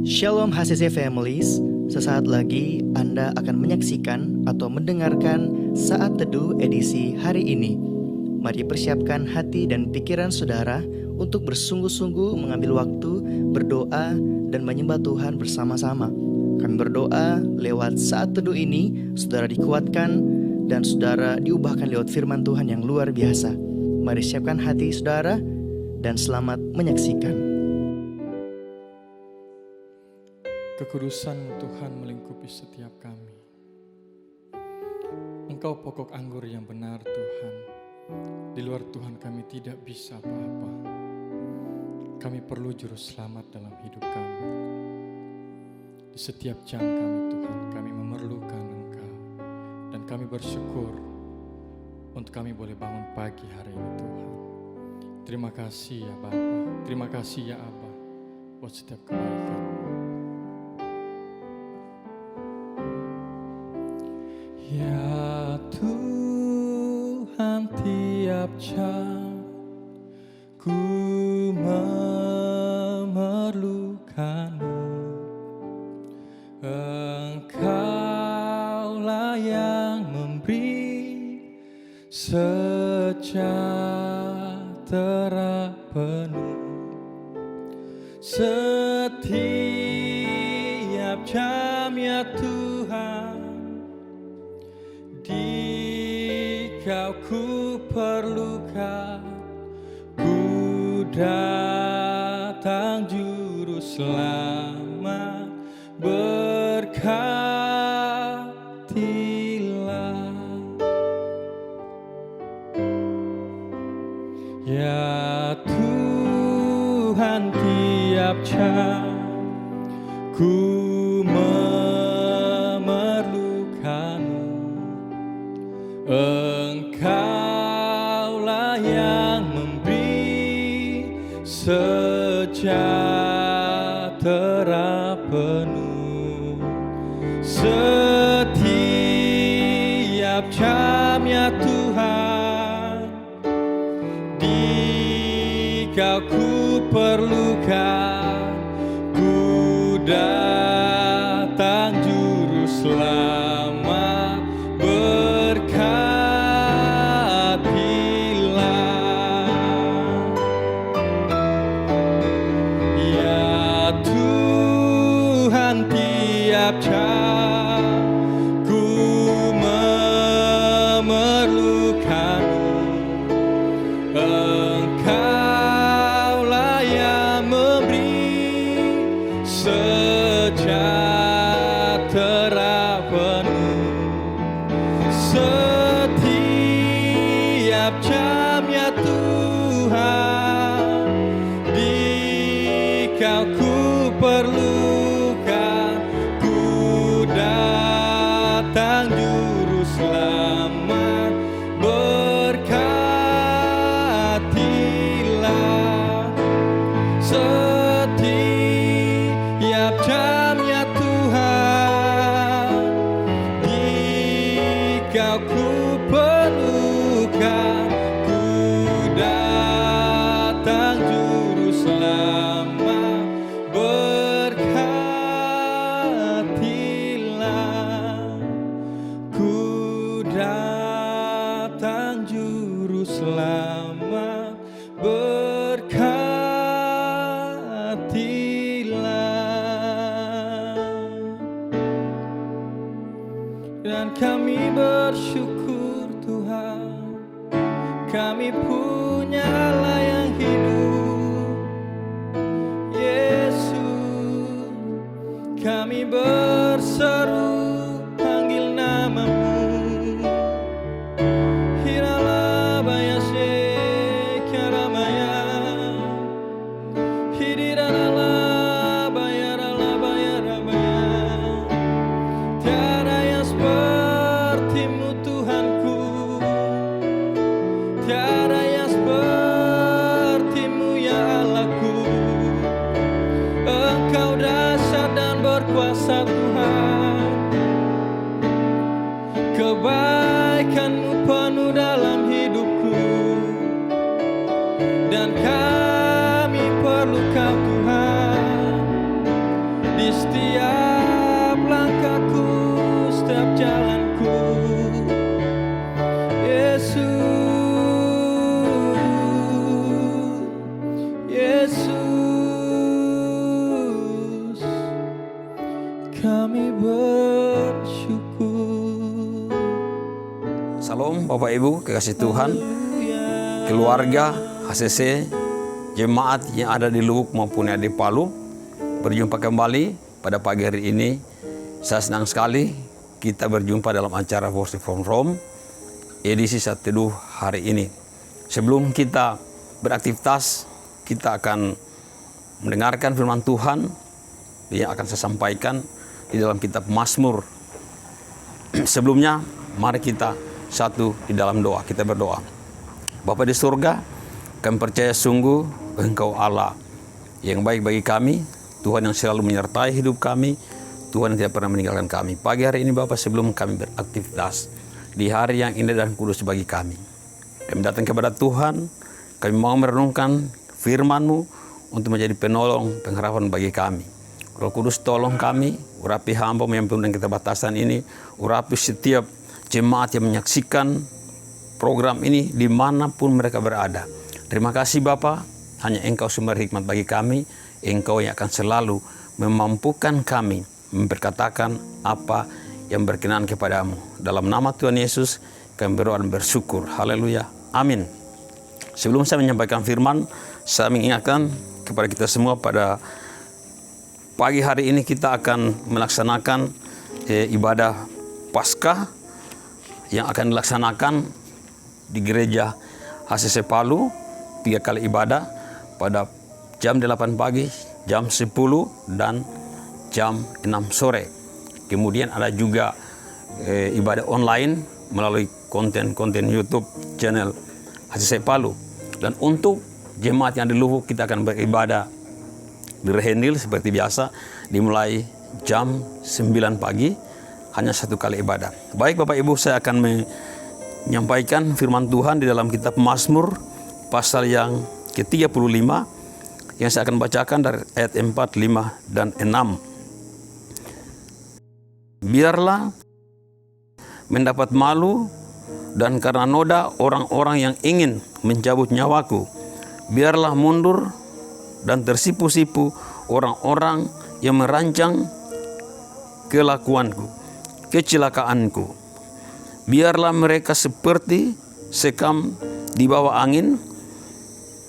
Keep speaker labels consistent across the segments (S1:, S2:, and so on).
S1: Shalom HCC Families, sesaat lagi Anda akan menyaksikan atau mendengarkan Saat Teduh edisi hari ini. Mari persiapkan hati dan pikiran saudara untuk bersungguh-sungguh mengambil waktu, berdoa, dan menyembah Tuhan bersama-sama. Kami berdoa lewat Saat Teduh ini, saudara dikuatkan dan saudara diubahkan lewat firman Tuhan yang luar biasa. Mari siapkan hati saudara dan selamat menyaksikan.
S2: Kekudusan Tuhan melingkupi setiap kami. Engkau pokok anggur yang benar Tuhan. Di luar Tuhan kami tidak bisa apa-apa. Kami perlu juru selamat dalam hidup kami. Di setiap jam kami Tuhan, kami memerlukan Engkau. Dan kami bersyukur untuk kami boleh bangun pagi hari ini Tuhan. Terima kasih ya Bapa, terima kasih ya Aba buat setiap kebaikan. Ya Tuhan, tiap jam ku memerlukan-Mu. Engkaulah yang memberi sejahtera penuh. Setiap jam ya Tuhan, Kau ku perlukan, ku datang juru selamat, berkatilah. Ya Tuhan, tiap jam ku Engkaulah yang memberi sejahtera penuh. Setiap jam ya Tuhan, di Kau ku perlukan, ku datang juru selamat, tiap jam ku memerlukan-Mu. Engkaulah yang memberi sejahtera
S3: Bapak Ibu kekasih Tuhan, keluarga HCC, jemaat yang ada di Lubuk maupun yang di Palu, berjumpa kembali pada pagi hari ini. Saya senang sekali kita berjumpa dalam acara Worship from Rome edisi Saat Teduh hari ini. Sebelum kita beraktivitas, kita akan mendengarkan firman Tuhan yang akan saya sampaikan di dalam kitab Mazmur. Sebelumnya, mari kita satu di dalam doa. Kita berdoa. Bapa di surga, kami percaya sungguh Engkau Allah yang baik bagi kami, Tuhan yang selalu menyertai hidup kami, Tuhan yang tidak pernah meninggalkan kami. Pagi hari ini Bapa, sebelum kami beraktivitas di hari yang indah dan kudus bagi kami, datang kepada Tuhan, kami mau merenungkan firman-Mu untuk menjadi penolong, pengharapan bagi kami. Roh Kudus tolong kami, urapi hamba yang penuh dengan keterbatasan ini, urapi setiap jemaat yang menyaksikan program ini dimanapun mereka berada. Terima kasih Bapa, hanya Engkau sumber hikmat bagi kami, Engkau yang akan selalu memampukan kami memperkatakan apa yang berkenan kepadamu. Dalam nama Tuhan Yesus kami berdoa dan bersyukur. Haleluya. Amin. Sebelum saya menyampaikan firman, saya mengingatkan kepada kita semua pada pagi hari ini kita akan melaksanakan ibadah Paskah yang akan dilaksanakan di gereja HCC Palu, 3 kali ibadah pada jam 8 pagi, jam 10 dan jam 6 sore. Kemudian ada juga ibadah online melalui konten YouTube channel HCC Palu. Dan untuk jemaat yang di Lubuk, kita akan beribadah di Rehenil seperti biasa, dimulai jam 9 pagi, hanya 1 kali ibadah. Baik Bapak Ibu, saya akan menyampaikan firman Tuhan di dalam kitab Mazmur pasal yang ke-35 yang saya akan bacakan dari ayat 4, 5, dan 6. Biarlah mendapat malu dan karena noda orang-orang yang ingin mencabut nyawaku. Biarlah mundur dan tersipu-sipu orang-orang yang merancang kecilakaanku. Biarlah mereka seperti sekam di bawah angin,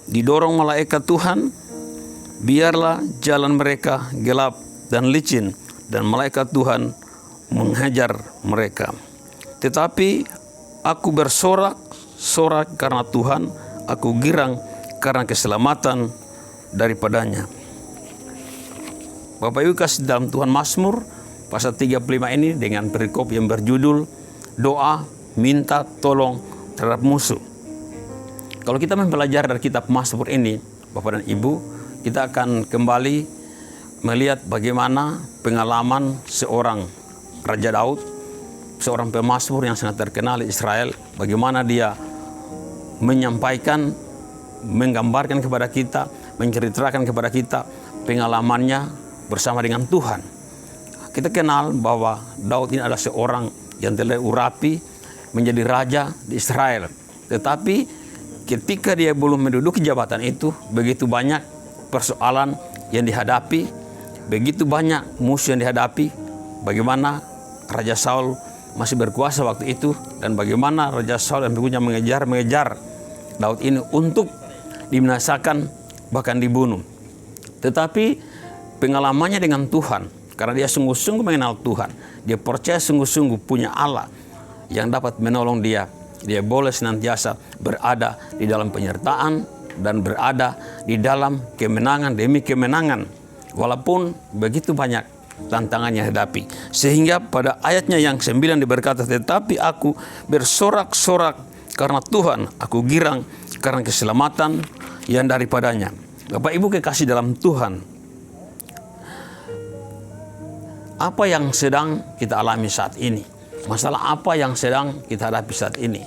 S3: didorong malaikat Tuhan. Biarlah jalan mereka gelap dan licin, dan malaikat Tuhan menghajar mereka. Tetapi aku bersorak-sorak karena Tuhan, aku girang karena keselamatan daripadanya. Bapak Ibu kasih dalam Tuhan, Mazmur pasal 35 ini dengan perikop yang berjudul doa minta tolong terhadap musuh. Kalau kita mempelajari dari kitab Mazmur ini, Bapak dan Ibu, kita akan kembali melihat bagaimana pengalaman seorang Raja Daud, seorang pemazmur yang sangat terkenal di Israel, bagaimana dia menyampaikan, menggambarkan kepada kita, menceritakan kepada kita pengalamannya bersama dengan Tuhan. Kita kenal bahwa Daud ini adalah seorang yang telah urapi menjadi raja di Israel. Tetapi ketika dia belum menduduki jabatan itu, begitu banyak persoalan yang dihadapi, begitu banyak musuh yang dihadapi. Bagaimana Raja Saul masih berkuasa waktu itu, dan bagaimana Raja Saul dan pengikutnya mengejar Daud ini untuk dibinasakan, bahkan dibunuh. Tetapi pengalamannya dengan Tuhan, karena dia sungguh-sungguh mengenal Tuhan, dia percaya sungguh-sungguh punya Allah yang dapat menolong dia. Dia boleh senantiasa berada di dalam penyertaan dan berada di dalam kemenangan demi kemenangan, walaupun begitu banyak tantangan yang hadapi. Sehingga pada ayatnya yang 9 berkata, tetapi aku bersorak-sorak karena Tuhan, aku girang karena keselamatan yang daripadanya. Bapak Ibu kekasih dalam Tuhan, apa yang sedang kita alami saat ini? Masalah apa yang sedang kita hadapi saat ini?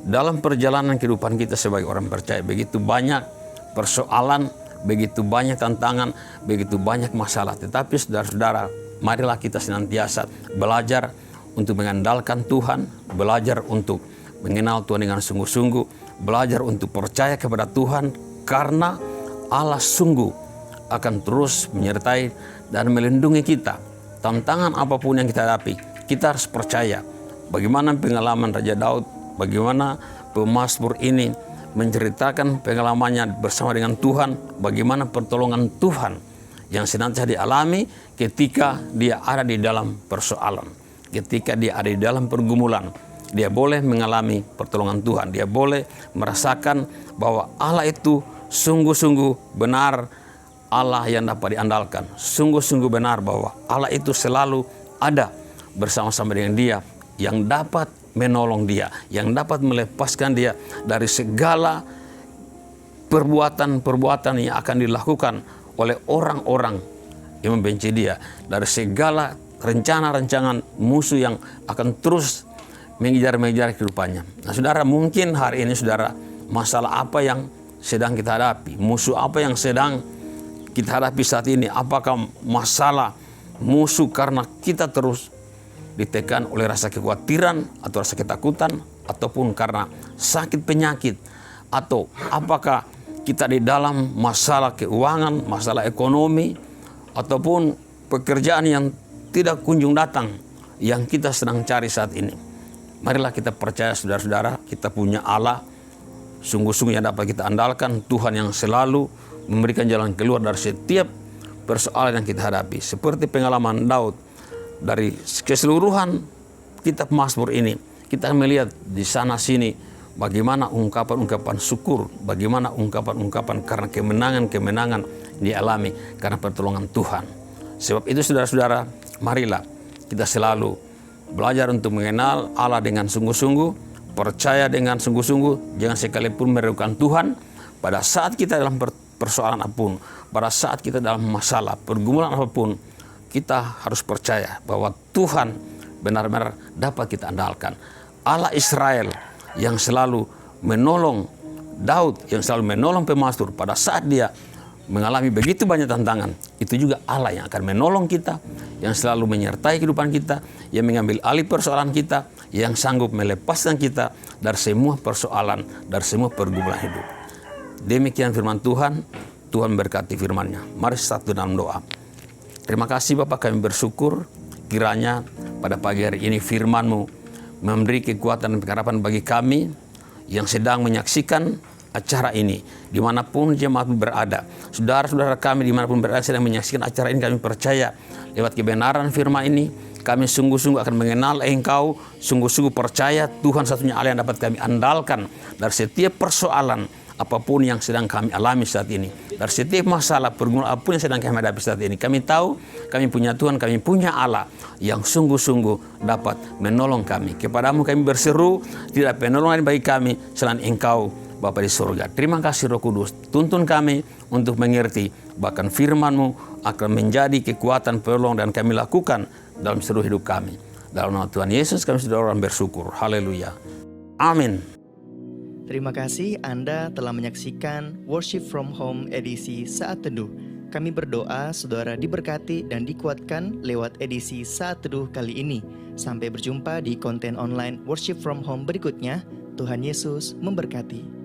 S3: Dalam perjalanan kehidupan kita sebagai orang percaya, begitu banyak persoalan, begitu banyak tantangan, begitu banyak masalah. Tetapi saudara-saudara, marilah kita senantiasa belajar untuk mengandalkan Tuhan, belajar untuk mengenal Tuhan dengan sungguh-sungguh, belajar untuk percaya kepada Tuhan, karena Allah sungguh akan terus menyertai dan melindungi kita. Tantangan apapun yang kita hadapi, kita harus percaya bagaimana pengalaman Raja Daud bagaimana pemazmur ini menceritakan pengalamannya bersama dengan Tuhan, bagaimana pertolongan Tuhan yang senantiasa dialami ketika dia ada di dalam persoalan, ketika dia ada di dalam pergumulan. Dia boleh mengalami pertolongan Tuhan, dia boleh merasakan bahwa Allah itu sungguh-sungguh benar, Allah yang dapat diandalkan. Sungguh-sungguh benar bahwa Allah itu selalu ada bersama-sama dengan dia, yang dapat menolong dia, yang dapat melepaskan dia dari segala perbuatan-perbuatan yang akan dilakukan oleh orang-orang yang membenci dia, dari segala rencana-rencana musuh yang akan terus mengejar-mengejar kehidupannya. Nah, saudara, mungkin hari ini saudara, masalah apa yang sedang kita hadapi, musuh apa yang sedang kita hadapi saat ini? Apakah masalah musuh karena kita terus ditekan oleh rasa kekhawatiran atau rasa ketakutan, ataupun karena sakit penyakit, atau apakah kita di dalam masalah keuangan, masalah ekonomi, ataupun pekerjaan yang tidak kunjung datang yang kita sedang cari saat ini? Marilah kita percaya, saudara-saudara, kita punya Allah sungguh-sungguh yang dapat kita andalkan, Tuhan yang selalu memberikan jalan keluar dari setiap persoalan yang kita hadapi. Seperti pengalaman Daud, dari keseluruhan kitab Mazmur ini, kita melihat di sana sini bagaimana ungkapan-ungkapan syukur, bagaimana ungkapan-ungkapan karena kemenangan-kemenangan dialami karena pertolongan Tuhan. Sebab itu, saudara-saudara, marilah kita selalu belajar untuk mengenal Allah dengan sungguh-sungguh, percaya dengan sungguh-sungguh, jangan sekalipun meragukan Tuhan pada saat kita dalam persoalan apapun, pada saat kita dalam masalah, pergumulan apapun. Kita harus percaya bahwa Tuhan benar-benar dapat kita andalkan. Allah Israel yang selalu menolong Daud, yang selalu menolong pemazmur pada saat dia mengalami begitu banyak tantangan, itu juga Allah yang akan menolong kita, yang selalu menyertai kehidupan kita, yang mengambil alih persoalan kita, yang sanggup melepaskan kita dari semua persoalan, dari semua pergumulan hidup. Demikian firman Tuhan. Tuhan berkati firman-Nya. Mari satu dalam doa. Terima kasih Bapa, kami bersyukur kiranya pada pagi hari ini firman-Mu memberi kekuatan dan pengharapan bagi kami yang sedang menyaksikan acara ini, dimanapun jemaat berada. Saudara-saudara kami dimanapun berada sedang menyaksikan acara ini, kami percaya lewat kebenaran firman ini, kami sungguh-sungguh akan mengenal Engkau, sungguh-sungguh percaya Tuhan satunya Allah yang dapat kami andalkan dari setiap persoalan apapun yang sedang kami alami saat ini, dari setiap masalah pergumulan apapun yang sedang kami hadapi saat ini. Kami tahu kami punya Tuhan, kami punya Allah yang sungguh-sungguh dapat menolong kami. Kepadamu kami berseru, tidak penolongan bagi kami selain Engkau Bapa di surga. Terima kasih Roh Kudus, tuntun kami untuk mengerti, bahkan firman-Mu akan menjadi kekuatan penolong dan kami lakukan dalam seluruh hidup kami. Dalam nama Tuhan Yesus kami sudah orang bersyukur. Haleluya. Amin.
S1: Terima kasih Anda telah menyaksikan Worship from Home edisi Saat Teduh. Kami berdoa saudara diberkati dan dikuatkan lewat edisi Saat Teduh kali ini. Sampai berjumpa di konten online Worship from Home berikutnya. Tuhan Yesus memberkati.